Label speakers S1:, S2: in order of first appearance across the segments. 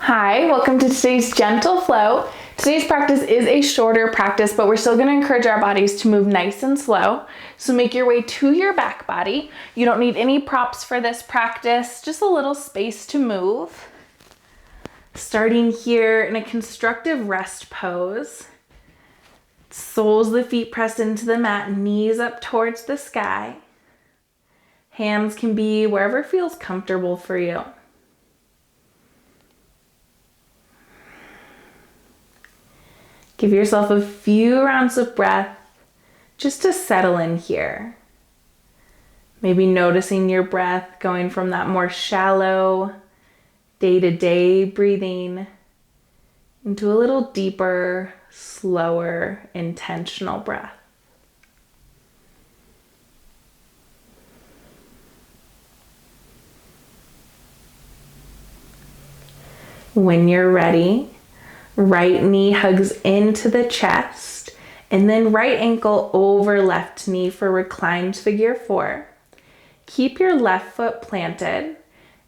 S1: Hi, welcome to today's gentle flow. Today's practice is a shorter practice, but we're still going to encourage our bodies to move nice and slow. So make your way to your back body. You don't need any props for this practice, just a little space to move. Starting here in a constructive rest pose. Soles of the feet pressed into the mat, knees up towards the sky. Hands can be wherever feels comfortable for you. Give yourself a few rounds of breath just to settle in here. Maybe noticing your breath going from that more shallow, day-to-day breathing into a little deeper, slower, intentional breath. When you're ready, right knee hugs into the chest, and then right ankle over left knee for reclined figure 4. Keep your left foot planted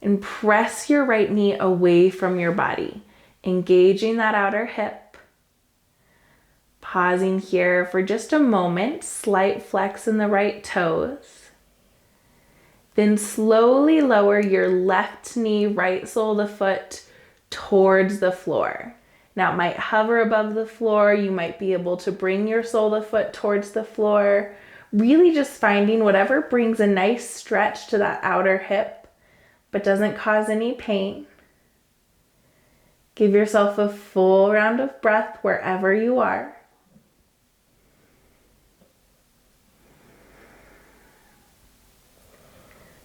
S1: and press your right knee away from your body, engaging that outer hip. Pausing here for just a moment, slight flex in the right toes. Then slowly lower your left knee, right sole of the foot towards the floor. Now it might hover above the floor. You might be able to bring your sole of the foot towards the floor. Really just finding whatever brings a nice stretch to that outer hip, but doesn't cause any pain. Give yourself a full round of breath wherever you are.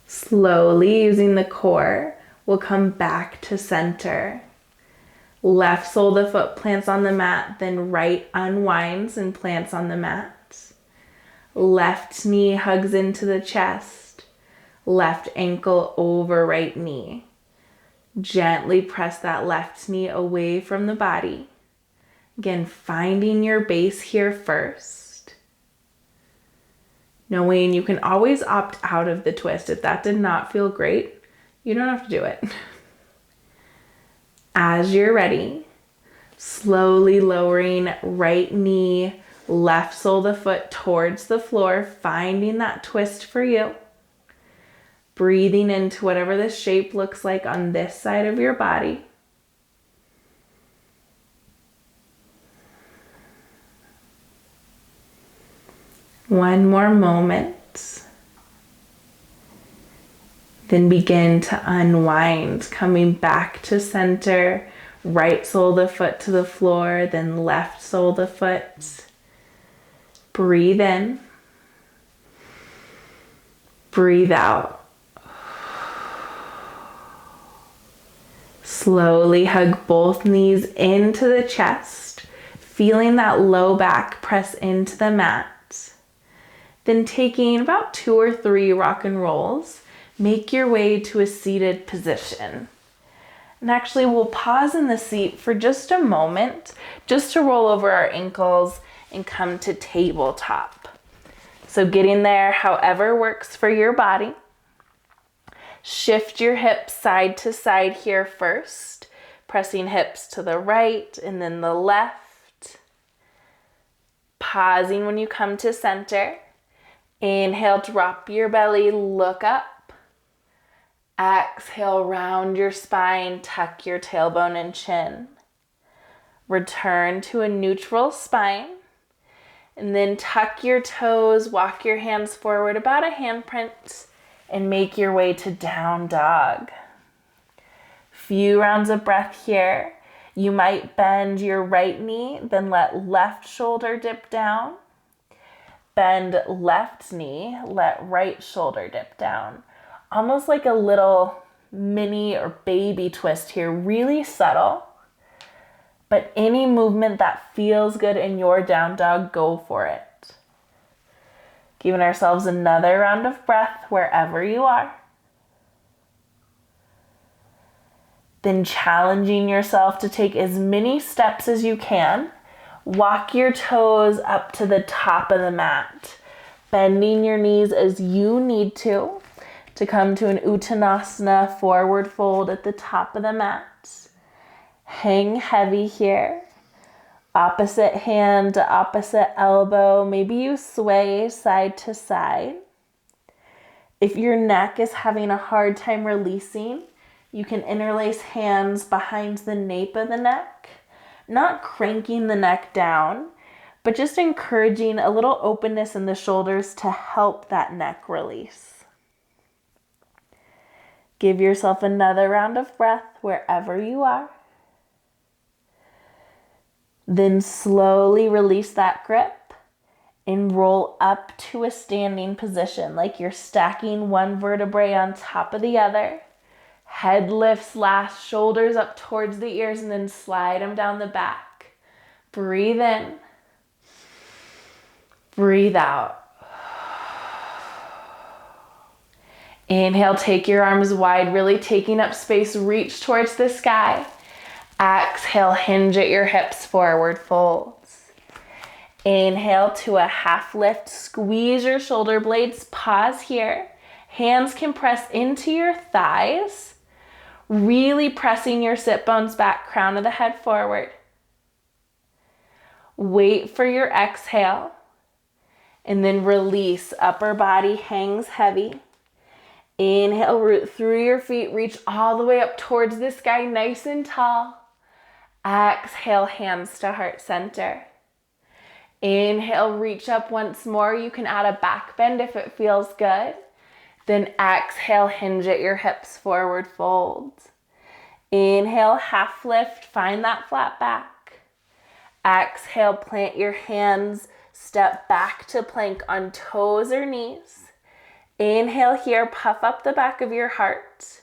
S1: Slowly, using the core, we'll come back to center. Left sole of the foot plants on the mat, then right unwinds and plants on the mat. Left knee hugs into the chest. Left ankle over right knee. Gently press that left knee away from the body. Again, finding your base here first. Knowing you can always opt out of the twist. If that did not feel great, you don't have to do it. As you're ready, slowly lowering right knee, left sole of the foot towards the floor, finding that twist for you. Breathing into whatever the shape looks like on this side of your body. One more moment. Then begin to unwind, coming back to center, right sole of the foot to the floor, then left sole of the foot. Breathe in. Breathe out. Slowly hug both knees into the chest, feeling that low back press into the mat. Then taking about 2 or 3 rock and rolls, make your way to a seated position. And actually, we'll pause in the seat for just a moment, just to roll over our ankles and come to tabletop. So getting there however works for your body. Shift your hips side to side here first, pressing hips to the right and then the left. Pausing when you come to center. Inhale, drop your belly, look up. Exhale, round your spine, tuck your tailbone and chin. Return to a neutral spine. And then tuck your toes, walk your hands forward about a handprint, and make your way to down dog. Few rounds of breath here. You might bend your right knee, then let left shoulder dip down. Bend left knee, let right shoulder dip down. Almost like a little mini or baby twist here, really subtle. But any movement that feels good in your down dog, go for it. Giving ourselves another round of breath wherever you are. Then challenging yourself to take as many steps as you can. Walk your toes up to the top of the mat. Bending your knees as you need to come to an Uttanasana, forward fold at the top of the mat. Hang heavy here. Opposite hand to opposite elbow. Maybe you sway side to side. If your neck is having a hard time releasing, you can interlace hands behind the nape of the neck, not cranking the neck down, but just encouraging a little openness in the shoulders to help that neck release. Give yourself another round of breath wherever you are. Then slowly release that grip and roll up to a standing position, like you're stacking one vertebrae on top of the other. Head lifts last, shoulders up towards the ears, and then slide them down the back. Breathe in. Breathe out. Inhale, take your arms wide, really taking up space, reach towards the sky. Exhale, hinge at your hips, forward folds. Inhale to a half lift, squeeze your shoulder blades, pause here. Hands can press into your thighs, really pressing your sit bones back, crown of the head forward. Wait for your exhale, and then release. Upper body hangs heavy. Inhale, root through your feet, reach all the way up towards the sky, nice and tall. Exhale, hands to heart center. Inhale, reach up once more. You can add a back bend if it feels good. Then exhale, hinge at your hips, forward fold. Inhale, half lift, find that flat back. Exhale, plant your hands, step back to plank on toes or knees. Inhale here, puff up the back of your heart.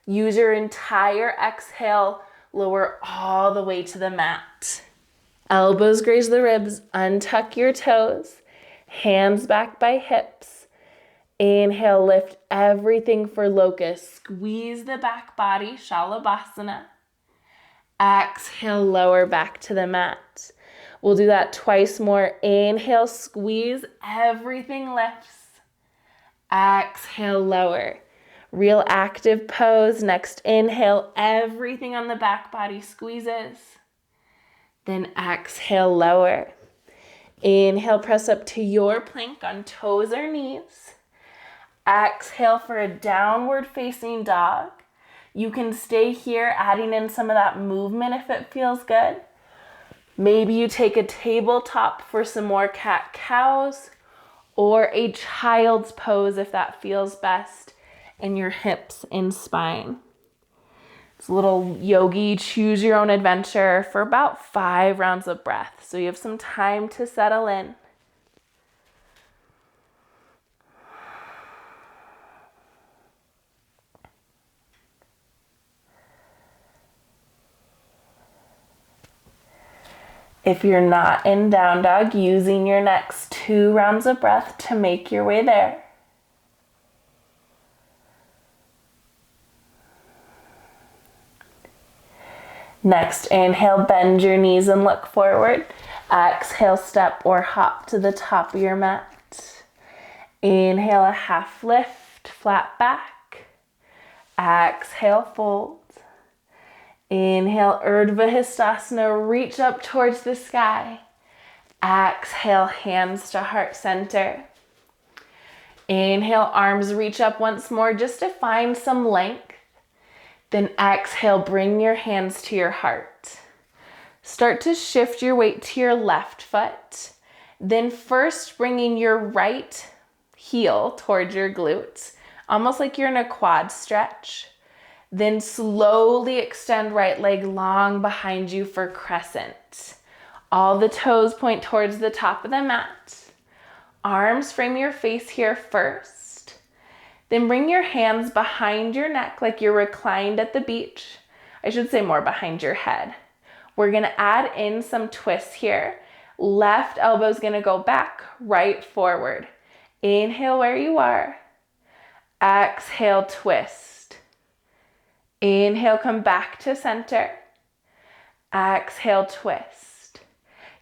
S1: Use your entire exhale, lower all the way to the mat. Elbows graze the ribs, untuck your toes, hands back by hips. Inhale, lift everything for locust. Squeeze the back body, Shalabhasana. Exhale, lower back to the mat. We'll do that twice more. Inhale, squeeze, everything lifts. Exhale, lower. Real active pose. Next inhale, everything on the back body squeezes. Then exhale, lower. Inhale, press up to your plank on toes or knees. Exhale for a downward facing dog. You can stay here, adding in some of that movement if it feels good. Maybe you take a tabletop for some more cat-cows, or a child's pose if that feels best in your hips and spine. It's a little yogi, choose your own adventure for about 5 rounds of breath. So you have some time to settle in. If you're not in down dog, using your next 2 rounds of breath to make your way there. Next, inhale, bend your knees and look forward. Exhale, step or hop to the top of your mat. Inhale, a half lift, flat back. Exhale, fold. Inhale, Urdhva Hastasana, reach up towards the sky. Exhale, hands to heart center. Inhale, arms reach up once more just to find some length. Then exhale, bring your hands to your heart. Start to shift your weight to your left foot. Then first bringing your right heel towards your glutes, almost like you're in a quad stretch. Then slowly extend right leg long behind you for crescent. All the toes point towards the top of the mat. Arms frame your face here first. Then bring your hands behind your neck like you're reclined at the beach. I should say more behind your head. We're gonna add in some twists here. Left elbow's gonna go back, right forward. Inhale where you are. Exhale, twist. Inhale, come back to center. Exhale, twist.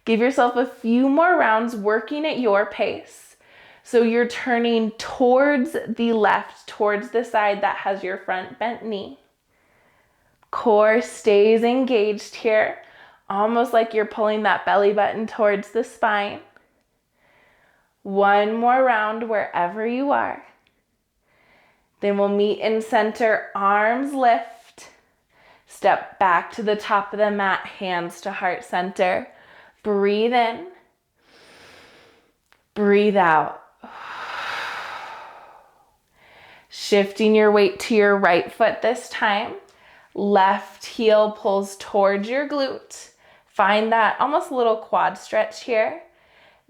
S1: Give yourself a few more rounds working at your pace. So you're turning towards the left, towards the side that has your front bent knee. Core stays engaged here, almost like you're pulling that belly button towards the spine. One more round wherever you are. Then we'll meet in center, arms lift. Step back to the top of the mat, hands to heart center. Breathe in. Breathe out. Shifting your weight to your right foot this time. Left heel pulls towards your glute. Find that almost a little quad stretch here.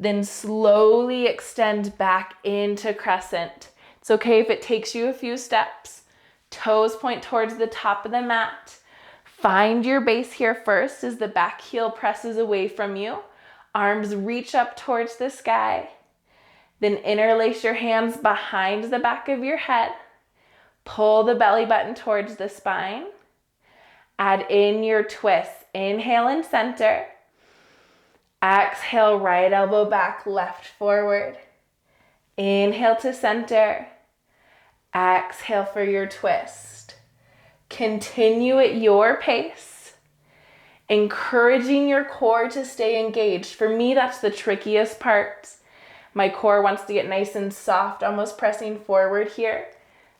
S1: Then slowly extend back into crescent. It's okay if it takes you a few steps. Toes point towards the top of the mat. Find your base here first as the back heel presses away from you. Arms reach up towards the sky. Then interlace your hands behind the back of your head. Pull the belly button towards the spine. Add in your twists. Inhale in center. Exhale, right elbow back, left forward. Inhale to center. Exhale for your twist. Continue at your pace, encouraging your core to stay engaged. For me, that's the trickiest part. My core wants to get nice and soft, almost pressing forward here,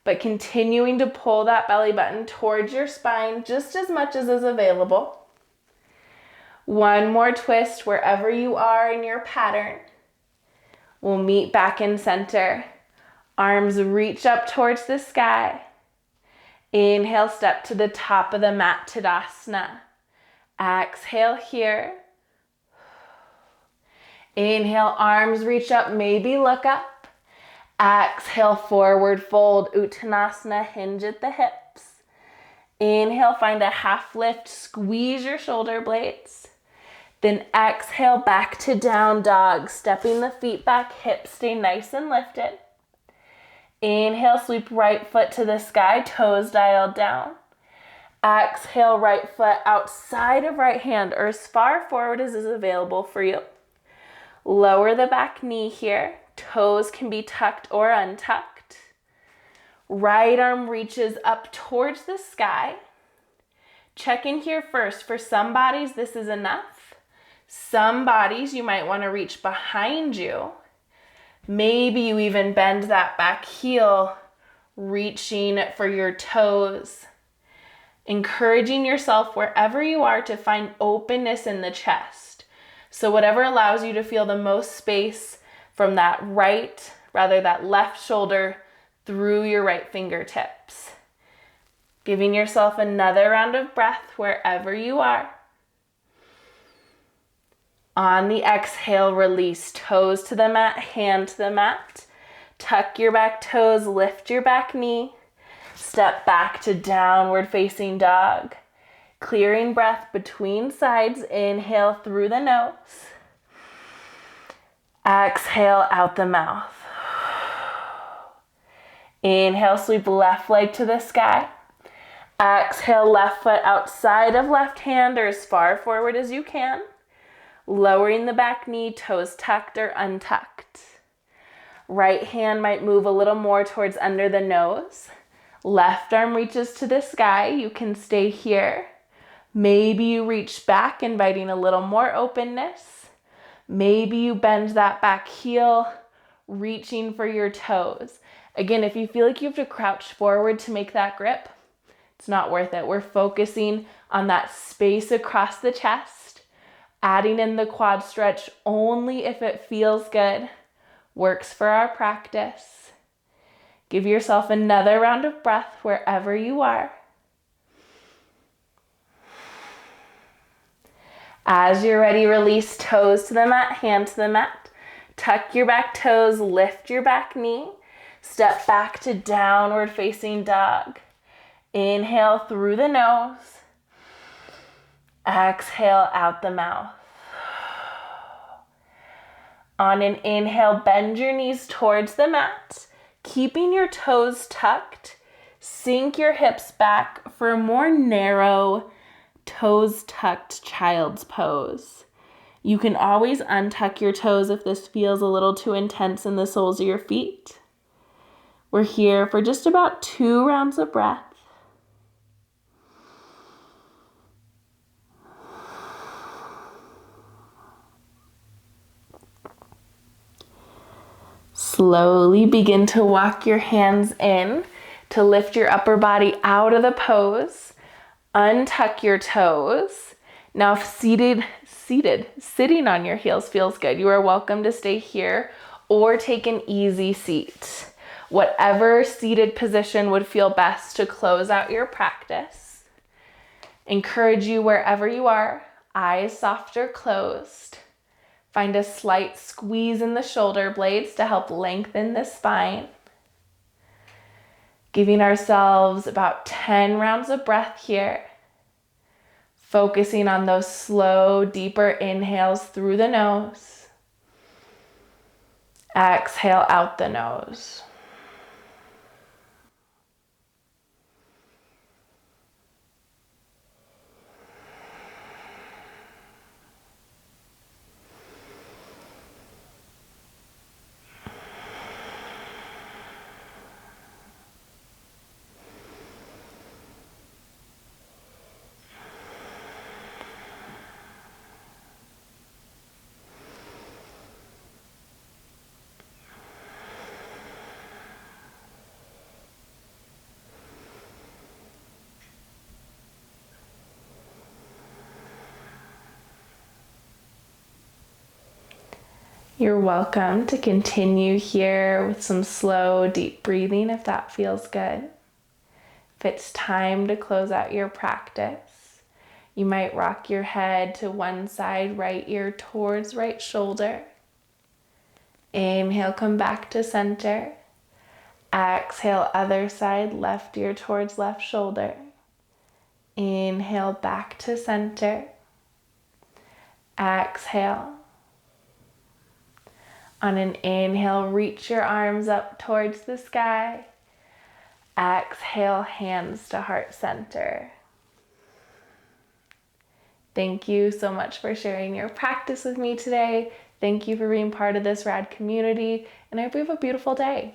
S1: but continuing to pull that belly button towards your spine just as much as is available. One more twist wherever you are in your pattern. We'll meet back in center. Arms reach up towards the sky. Inhale, step to the top of the mat, Tadasana. Exhale here. Inhale, arms reach up, maybe look up. Exhale, forward fold, Uttanasana, hinge at the hips. Inhale, find a half lift, squeeze your shoulder blades. Then exhale, back to down dog, stepping the feet back, hips stay nice and lifted. Inhale, sweep right foot to the sky, toes dialed down. Exhale, right foot outside of right hand or as far forward as is available for you. Lower the back knee here. Toes can be tucked or untucked. Right arm reaches up towards the sky. Check in here first. For some bodies, this is enough. Some bodies, you might want to reach behind you. Maybe you even bend that back heel, reaching for your toes. Encouraging yourself wherever you are to find openness in the chest. So whatever allows you to feel the most space from that that left shoulder through your right fingertips. Giving yourself another round of breath wherever you are. On the exhale, release toes to the mat, hand to the mat. Tuck your back toes, lift your back knee. Step back to downward facing dog. Clearing breath between sides. Inhale through the nose. Exhale out the mouth. Inhale, sweep left leg to the sky. Exhale, left foot outside of left hand or as far forward as you can. Lowering the back knee, toes tucked or untucked. Right hand might move a little more towards under the nose. Left arm reaches to the sky. You can stay here. Maybe you reach back, inviting a little more openness. Maybe you bend that back heel, reaching for your toes. Again, if you feel like you have to crouch forward to make that grip, it's not worth it. We're focusing on that space across the chest, adding in the quad stretch only if it feels good, works for our practice. Give yourself another round of breath wherever you are. As you're ready, release toes to the mat, hand to the mat. Tuck your back toes, lift your back knee. Step back to downward facing dog. Inhale through the nose. Exhale out the mouth. On an inhale, bend your knees towards the mat, keeping your toes tucked. Sink your hips back for a more narrow, toes tucked child's pose. You can always untuck your toes if this feels a little too intense in the soles of your feet. We're here for just about 2 rounds of breath. Slowly begin to walk your hands in to lift your upper body out of the pose. Untuck your toes. Now if sitting on your heels feels good, you are welcome to stay here or take an easy seat. Whatever seated position would feel best to close out your practice. Encourage you wherever you are, eyes soft or closed. Find a slight squeeze in the shoulder blades to help lengthen the spine. Giving ourselves about 10 rounds of breath here. Focusing on those slow, deeper inhales through the nose. Exhale out the nose. You're welcome to continue here with some slow, deep breathing if that feels good. If it's time to close out your practice, you might rock your head to one side, right ear towards right shoulder. Inhale, come back to center. Exhale, other side, left ear towards left shoulder. Inhale, back to center. Exhale. On an inhale, reach your arms up towards the sky. Exhale, hands to heart center. Thank you so much for sharing your practice with me today. Thank you for being part of this rad community, and I hope you have a beautiful day.